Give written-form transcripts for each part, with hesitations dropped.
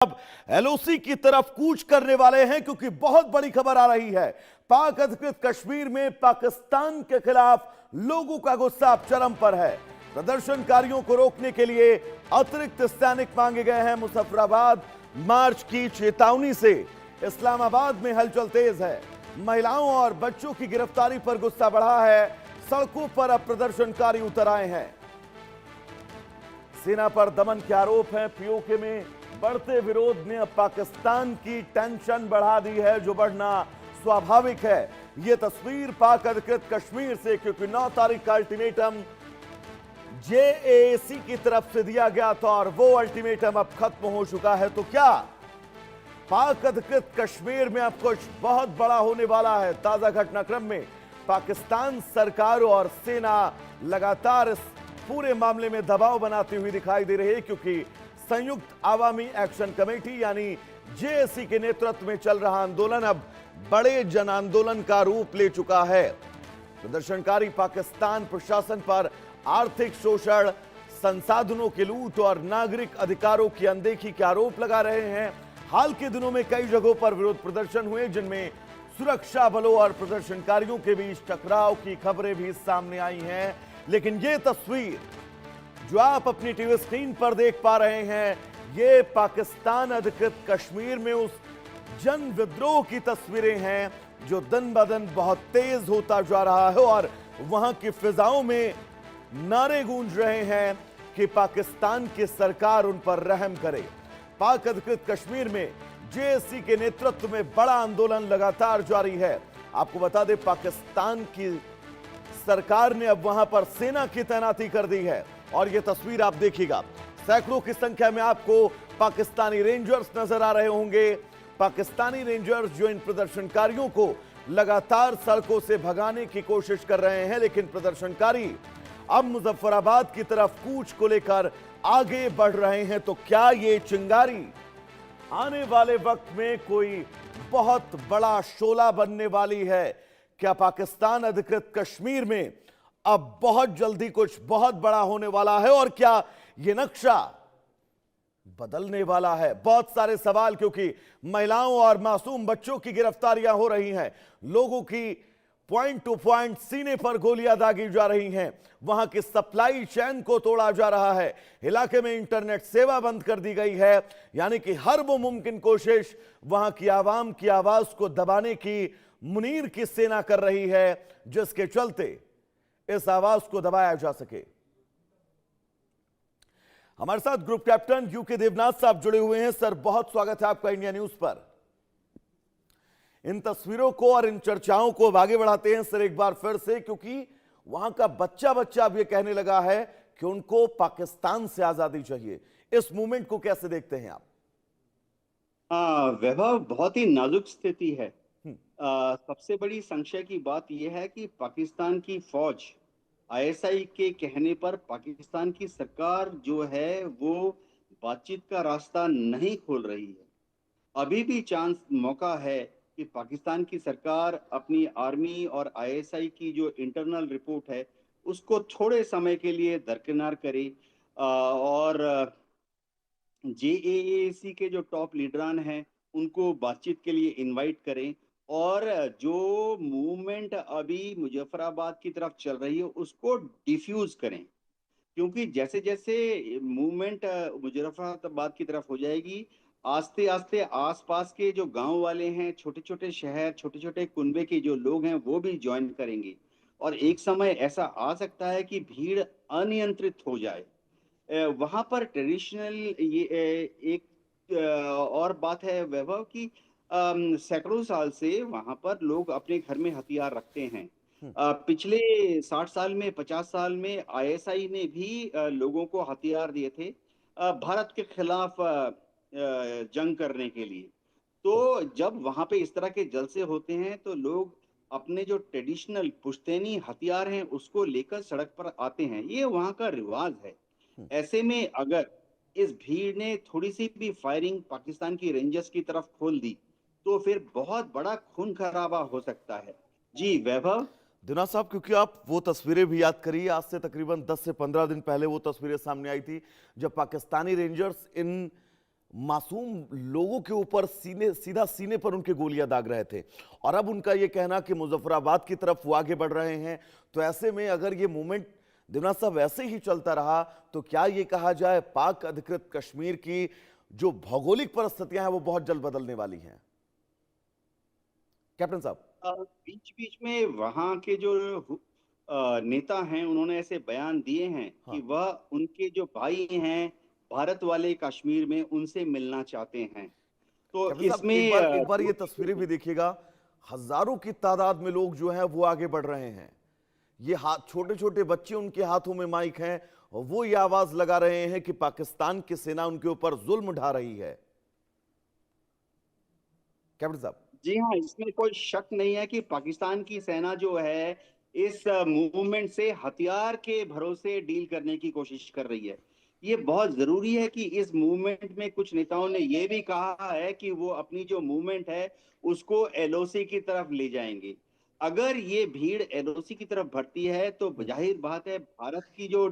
अब एलओसी की तरफ कूच करने वाले हैं क्योंकि बहुत बड़ी खबर आ रही है। पाक अधिकृत कश्मीर में पाकिस्तान के खिलाफ लोगों का गुस्सा अब चरम पर है। प्रदर्शनकारियों को रोकने के लिए अतिरिक्त सैनिक मांगे गए हैं। मुजफ्फराबाद मार्च की चेतावनी से इस्लामाबाद में हलचल तेज है। महिलाओं और बच्चों की गिरफ्तारी पर गुस्सा बढ़ा है। सड़कों पर अब प्रदर्शनकारी उतर आए हैं। सेना पर दमन के आरोप हैं। पीओके में बढ़ते विरोध ने अब पाकिस्तान की टेंशन बढ़ा दी है, जो बढ़ना स्वाभाविक है। यह तस्वीर पाक अधिकृत कश्मीर से, क्योंकि 9 तारीख का अल्टीमेटम जेएसी की तरफ से दिया गया था और वो अल्टीमेटम अब खत्म हो चुका है। तो क्या पाक अधिकृत कश्मीर में अब कुछ बहुत बड़ा होने वाला है? ताजा घटनाक्रम में पाकिस्तान सरकार और सेना लगातार इस पूरे मामले में दबाव बनाती हुई दिखाई दे रही है, क्योंकि संयुक्त आवामी एक्शन कमेटी यानी जेएसी के नेतृत्व में चल रहा आंदोलन अब बड़े जन आंदोलन का रूप ले चुका है। प्रदर्शनकारी पाकिस्तान प्रशासन पर आर्थिक शोषण, संसाधनों की लूट और नागरिक अधिकारों की अनदेखी के आरोप लगा रहे हैं। हाल के दिनों में कई जगहों पर विरोध प्रदर्शन हुए, जिनमें सुरक्षा बलों और प्रदर्शनकारियों के बीच टकराव की खबरें भी सामने आई हैं। लेकिन यह तस्वीर जो आप अपनी टीवी स्क्रीन पर देख पा रहे हैं, ये पाकिस्तान अधिकृत कश्मीर में उस जन विद्रोह की तस्वीरें हैं जो दिन ब दिन बहुत तेज होता जा रहा है और वहां की फिजाओं में नारे गूंज रहे हैं कि पाकिस्तान की सरकार उन पर रहम करे। पाक अधिकृत कश्मीर में जेएसी के नेतृत्व में बड़ा आंदोलन लगातार जारी है। आपको बता दें, पाकिस्तान की सरकार ने अब वहां पर सेना की तैनाती कर दी है और यह तस्वीर आप देखिएगा, सैकड़ों की संख्या में आपको पाकिस्तानी रेंजर्स नजर आ रहे होंगे। पाकिस्तानी रेंजर्स जो इन प्रदर्शनकारियों को लगातार सड़कों से भगाने की कोशिश कर रहे हैं, लेकिन प्रदर्शनकारी अब मुजफ्फराबाद की तरफ कूच को लेकर आगे बढ़ रहे हैं। तो क्या ये चिंगारी आने वाले वक्त में कोई बहुत बड़ा शोला बनने वाली है? क्या पाकिस्तान अधिकृत कश्मीर में अब बहुत जल्दी कुछ बहुत बड़ा होने वाला है और क्या यह नक्शा बदलने वाला है? बहुत सारे सवाल, क्योंकि महिलाओं और मासूम बच्चों की गिरफ्तारियां हो रही हैं, लोगों की पॉइंट टू पॉइंट सीने पर गोलियां दागी जा रही हैं, वहां की सप्लाई चेन को तोड़ा जा रहा है, इलाके में इंटरनेट सेवा बंद कर दी गई है। यानी कि हर वो मुमकिन कोशिश वहां की आवाम की आवाज को दबाने की मुनीर की सेना कर रही है, जिसके चलते इस आवाज को दबाया जा सके। हमारे साथ ग्रुप कैप्टन यूके देवनाथ साहब जुड़े हुए हैं। सर, बहुत स्वागत है आपका इंडिया न्यूज पर। इन तस्वीरों को और इन चर्चाओं को आगे बढ़ाते हैं सर एक बार फिर से, क्योंकि वहां का बच्चा अब यह कहने लगा है कि उनको पाकिस्तान से आजादी चाहिए। इस मूवमेंट को कैसे देखते हैं आप? वैभव, बहुत ही नाजुक स्थिति है। सबसे बड़ी संशय की बात यह है कि पाकिस्तान की फौज आईएसआई के कहने पर पाकिस्तान की सरकार जो है वो बातचीत का रास्ता नहीं खोल रही है। अभी भी चांस मौका है कि पाकिस्तान की सरकार अपनी आर्मी और आईएसआई की जो इंटरनल रिपोर्ट है उसको थोड़े समय के लिए दरकिनार करे और जेएसी के जो टॉप लीडरान हैं उनको बातचीत के लिए इनवाइट करें और जो मूवमेंट अभी मुजफ्फराबाद की तरफ चल रही है उसको डिफ्यूज करें, क्योंकि जैसे जैसे मूवमेंट मुजफ्फराबाद की तरफ हो जाएगी, आस्ते आस्ते आसपास के जो गांव वाले हैं, छोटे छोटे शहर, छोटे छोटे कुनबे के जो लोग हैं वो भी ज्वाइन करेंगे और एक समय ऐसा आ सकता है कि भीड़ अनियंत्रित हो जाए। वहां पर ट्रेडिशनल ये एक और बात है वैभव की सैकड़ों साल से वहां पर लोग अपने घर में हथियार रखते हैं। पिछले 60 साल में, 50 साल में आईएसआई ने भी लोगों को हथियार दिए थे भारत के खिलाफ जंग करने के लिए। तो जब वहां पे इस तरह के जलसे होते हैं तो लोग अपने जो ट्रेडिशनल पुश्तैनी हथियार हैं उसको लेकर सड़क पर आते हैं, ये वहां का रिवाज है। ऐसे में अगर इस भीड़ ने थोड़ी सी भी फायरिंग पाकिस्तान की रेंजर्स की तरफ खोल दी तो फिर बहुत बड़ा खून खराबा हो सकता है। जी वैभव। दिना साहब, क्योंकि आप वो तस्वीरें भी याद करिए, आज से तकरीबन 10 से 15 दिन पहले वो तस्वीरें सामने आई थी जब पाकिस्तानी रेंजर्स इन मासूम लोगों के ऊपर सीधा सीने पर उनके गोलियां दाग रहे थे। और अब उनका ये कहना कि मुजफ्फराबाद की तरफ वो आगे बढ़ रहे हैं, तो ऐसे में अगर ये मूवमेंट देवनाथ साहब ऐसे ही चलता रहा तो क्या ये कहा जाए पाक अधिकृत कश्मीर की जो भौगोलिक परिस्थितियां हैं वो बहुत जल्द बदलने वाली हैं? कैप्टन साहब। बीच बीच में वहाँ के जो नेता हैं उन्होंने ऐसे बयान दिए हैं कि हाँ। वह उनके जो भाई हैं भारत वाले कश्मीर में उनसे मिलना चाहते हैं। तो कैप्टन साहब, इसमें एक बार ये दोनों तस्वीरें भी देखिएगा। हजारों की तादाद में लोग जो हैं वो आगे बढ़ रहे हैं। ये हाथ, छोटे छोटे बच्चे, उनके हाथों में माइक हैं और वो ये आवाज लगा रहे हैं कि पाकिस्तान की सेना उनके ऊपर जुल्म ढा रही है। कैप्टन साहब। जी हाँ, इसमें कोई शक नहीं है कि पाकिस्तान की सेना जो है इस मूवमेंट से हथियार के भरोसे डील करने की कोशिश कर रही है। ये बहुत जरूरी है कि इस मूवमेंट में कुछ नेताओं ने ये भी कहा है कि वो अपनी जो मूवमेंट है उसको एलओसी की तरफ ले जाएंगे। अगर ये भीड़ एलओसी की तरफ बढ़ती है तो जाहिर बात है भारत की जो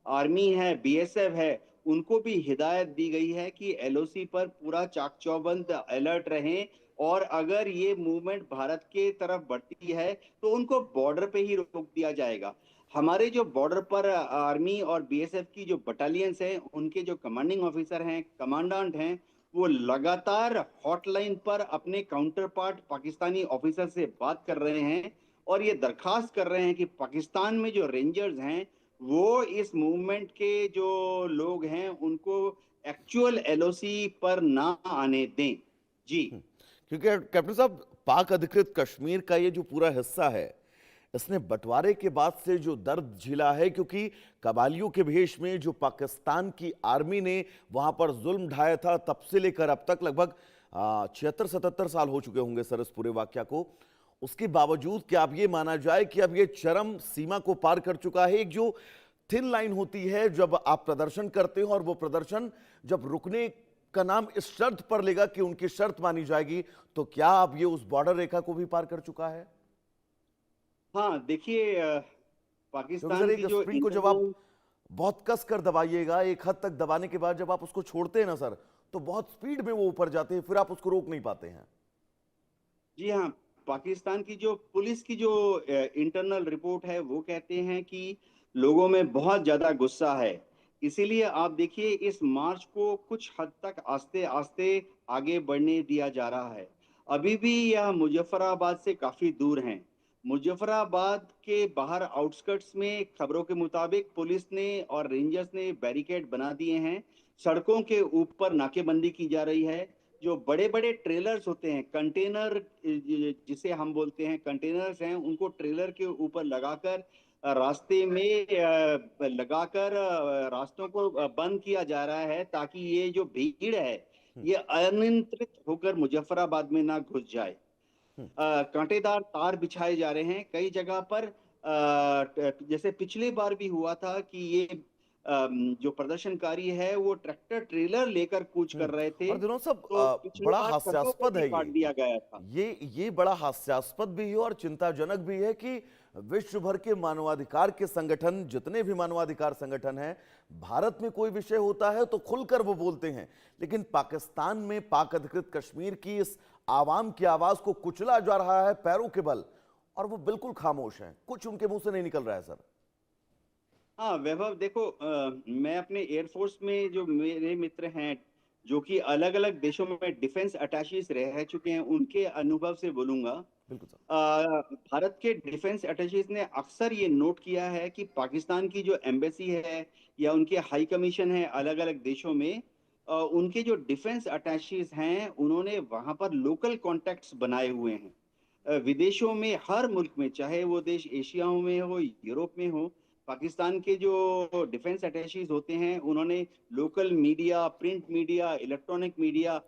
आर्मी है, बीएसएफ है, उनको भी हिदायत दी गई है कि एलओसी पर पूरा चाक चौबंद अलर्ट रहें। और अगर ये मूवमेंट भारत के तरफ बढ़ती है तो उनको बॉर्डर पे ही रोक दिया जाएगा। हमारे जो बॉर्डर पर आर्मी और बीएसएफ की जो बटालियंस हैं उनके जो कमांडिंग ऑफिसर हैं, कमांडेंट हैं, वो लगातार हॉटलाइन पर अपने काउंटर पार्ट पाकिस्तानी ऑफिसर से बात कर रहे हैं और ये दरखास्त कर रहे हैं कि पाकिस्तान में जो रेंजर्स हैं वो इस मूवमेंट के जो लोग हैं उनको एक्चुअल एलओसी पर ना आने दें। जी। क्योंकि कैप्टन साहब, पाक अधिकृत कश्मीर का ये जो पूरा हिस्सा है, इसने बंटवारे के बाद से जो दर्द झेला है, क्योंकि कबालियों के भेष में जो पाकिस्तान की आर्मी ने वहां पर जुल्म ढाया था, तब से लेकर अब तक लगभग 76-77 साल हो चुके होंगे सर इस पूरे वाक्या को। उसके बावजूद क्या अब ये माना जाए कि अब ये चरम सीमा को पार कर चुका है? एक जो थिन लाइन होती है जब आप प्रदर्शन करते हो और वो प्रदर्शन जब रुकने का नाम इस शर्त पर लेगा कि उनकी शर्त मानी जाएगी, तो क्या अब ये उस बॉर्डर रेखा को भी पार कर चुका है? हाँ, देखिए क्योंकि सर पाकिस्तान एक की जो स्प्रिंग को जब आप इंटरनल। बहुत कस कर दबाइएगा, एक हद तक दबाने के बाद जब आप उसको छोड़ते हैं ना सर, तो बहुत स्पीड में वो ऊपर जाते हैं, फिर आप उसको रोक नहीं पाते हैं। जी हाँ, पाकिस्तान की जो पुलिस की जो इंटरनल रिपोर्ट है वो कहते हैं कि लोगों में बहुत ज्यादा गुस्सा है। इसीलिए आप देखिए इस मार्च को कुछ हद तक आस्ते आस्ते आगे बढ़ने दिया जा रहा है। अभी भी यह मुजफ्फराबाद से काफी दूर हैं। मुजफ्फराबाद के बाहर आउटस्कर्ट्स में खबरों के मुताबिक पुलिस ने और रेंजर्स ने बैरिकेड बना दिए हैं। सड़कों के ऊपर नाकेबंदी की जा रही है। जो बड़े बड़े ट्रेलर्स होते हैं, कंटेनर जिसे हम बोलते हैं, कंटेनर्स हैं, उनको ट्रेलर के ऊपर लगाकर रास्ते में लगाकर रास्तों को बंद किया जा रहा है ताकि ये जो भीड़ है ये अनियंत्रित होकर मुजफ्फराबाद में ना घुस जाए। कांटेदार तार बिछाए जा रहे हैं कई जगह पर। जैसे पिछली बार भी हुआ था कि ये जो प्रदर्शनकारी है वो ट्रैक्टर ट्रेलर लेकर कूच कर रहे थे। और दिनों सब तो पिछली बड़ा बार सड़कों को हास्यास्पद भी है काट दिया गया था। ये बड़ा हास्यास्पद भी है और चिंताजनक भी है कि विश्व भर के मानवाधिकार के संगठन, जितने भी मानवाधिकार संगठन हैं, भारत में कोई विषय होता है तो खुलकर वो बोलते हैं, लेकिन पाकिस्तान में पाक अधिकृत कश्मीर की इस आवाम की आवाज को कुचला जा रहा है पैरों के बल, और वो बिल्कुल खामोश हैं, कुछ उनके मुंह से नहीं निकल रहा है सर। हाँ वैभव, देखो मैं अपने एयरफोर्स में जो मेरे मित्र हैं जो कि अलग अलग देशों में डिफेंस अटैचीज रह चुके हैं उनके अनुभव से बोलूंगा। बिल्कुल सर। भारत के डिफेंस अटैचीज ने अक्सर ये नोट किया है कि पाकिस्तान की जो एम्बेसी है या उनके हाई कमीशन है अलग अलग देशों में, उनके जो डिफेंस अटैचीज हैं उन्होंने वहां पर लोकल कॉन्टैक्ट्स बनाए हुए हैं। विदेशों में हर मुल्क में, चाहे वो देश एशिया में हो, यूरोप में हो, पाकिस्तान के जो डिफेंस अटैचीज होते हैं उन्होंने local media, print media, electronic media,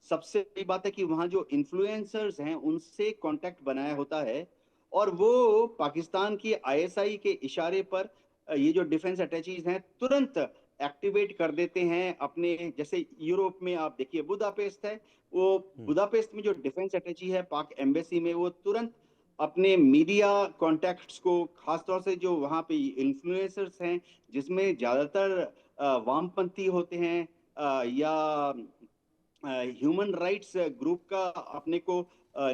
सबसे बड़ी बात है कि वहाँ जो इन्फ्लुएंसर्स हैं उनसे कांटेक्ट बनाया होता है। और वो पाकिस्तान की आईएसआई के इशारे पर ये जो डिफेंस अटैचीज हैं तुरंत एक्टिवेट कर देते हैं अपने। जैसे यूरोप में आप देखिए बुदापेस्ट है, वो बुदापेस्ट में जो डिफेंस अटैची है पाक एम्बेसी में, वो तुरंत अपने मीडिया कॉन्टैक्ट्स को, खासतौर से जो वहाँ पे इन्फ्लुएंसर्स हैं जिसमें ज्यादातर वामपंथी होते हैं या ह्यूमन राइट्स ग्रुप का अपने को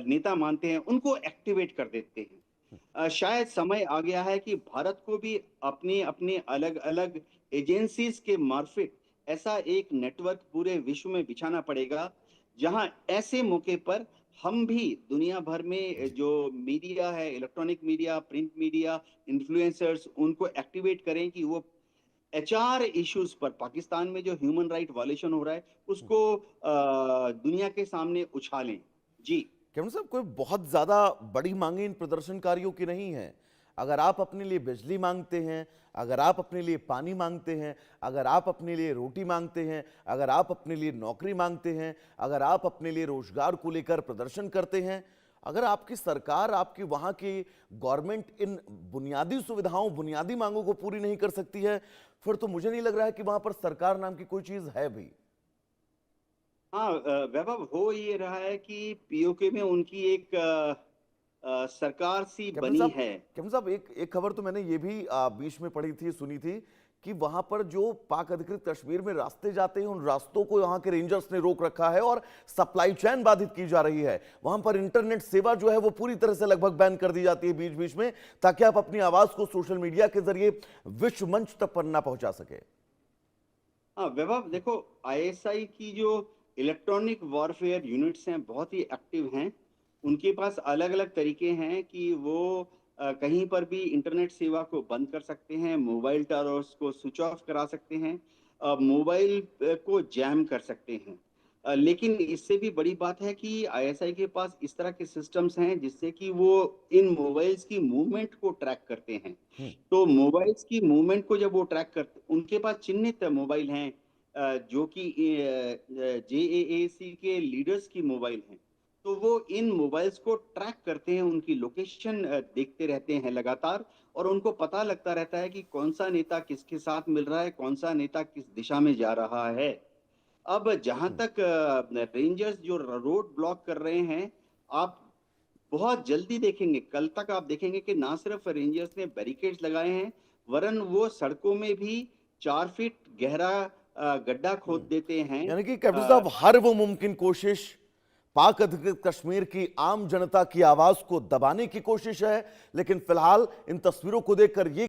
नेता मानते हैं, उनको एक्टिवेट कर देते हैं। शायद समय आ गया है कि भारत को भी अपने अपने अलग अलग एजेंसीज के मार्फत ऐसा एक नेटवर्क पूरे विश्व में बिछाना पड़ेगा, जहां ऐसे मौके पर हम भी दुनिया भर में जो मीडिया है, electronic media, print media, influencers, उनको एक्टिवेट करें कि वो एचआर इश्यूज पर, पाकिस्तान में जो ह्यूमन राइट वायलेशन हो रहा है उसको दुनिया के सामने उछालें। जी। कैप्टन साहब, कोई बहुत ज्यादा बड़ी मांगे इन प्रदर्शनकारियों की नहीं है। अगर आप अपने लिए बिजली मांगते हैं, अगर आप अपने लिए पानी मांगते हैं, अगर आप अपने लिए रोटी मांगते हैं, अगर आप अपने लिए नौकरी मांगते हैं, अगर आप अपने लिए रोजगार को लेकर प्रदर्शन करते हैं, अगर आपकी सरकार, आपकी वहां की गवर्नमेंट इन बुनियादी सुविधाओं, बुनियादी मांगों को पूरी नहीं कर सकती है, फिर तो मुझे नहीं लग रहा है कि वहां पर सरकार नाम की कोई चीज है भी। हाँ, वैभव, हो ये रहा है कि पीओके में उनकी एक सरकार सी कैप्टन बनी साहब, है। कैप्टन साहब, एक एक खबर तो मैंने ये भी बीच में पढ़ी थी, सुनी थी कि वहां पर जो पाक अधिकृत कश्मीर में रास्ते जाते हैं, उन रास्तों को यहाँ के रेंजर्स ने रोक रखा है और सप्लाई चेन बाधित की जा रही है। वहां पर इंटरनेट सेवा जो है वो पूरी तरह से लगभग बैन कर दी जाती है बीच बीच में, ताकि आप अपनी आवाज को सोशल मीडिया के जरिए विश्व मंच तक पर ना पहुंचा सके। हाँ वैभव, देखो, आईएसआई की जो इलेक्ट्रॉनिक वॉरफेयर यूनिट्स हैं बहुत ही एक्टिव हैं। उनके पास अलग अलग तरीके हैं कि वो कहीं पर भी इंटरनेट सेवा को बंद कर सकते हैं, मोबाइल टावर्स को स्विच ऑफ करा सकते हैं, मोबाइल को जैम कर सकते हैं। लेकिन इससे भी बड़ी बात है कि आईएसआई के पास इस तरह के सिस्टम्स हैं जिससे कि वो इन मोबाइल्स की मूवमेंट को ट्रैक करते हैं। तो मोबाइल्स की मूवमेंट को जब वो ट्रैक करते, उनके पास चिन्हित मोबाइल हैं जो कि जेएएसी के लीडर्स की मोबाइल हैं। तो वो इन मोबाइल्स को ट्रैक करते हैं, उनकी लोकेशन देखते रहते हैं लगातार, और उनको पता लगता रहता है कि कौन सा नेता किसके साथ मिल रहा है, कौन सा नेता किस दिशा में जा रहा है। अब जहां तक रेंजर्स जो रोड ब्लॉक कर रहे हैं, आप बहुत जल्दी देखेंगे, कल तक आप देखेंगे कि ना सिर्फ रेंजर्स ने बैरिकेड्स लगाए हैं, वरन वो सड़कों में भी 4 फीट गहरा गड्ढा खोद देते हैं। यानी कि कैप्टन साहब, हर वो मुमकिन कोशिश पाक अधिकृत कश्मीर की आम जनता की आवाज को दबाने की कोशिश है, लेकिन फिलहाल इन तस्वीरों को देखकर ये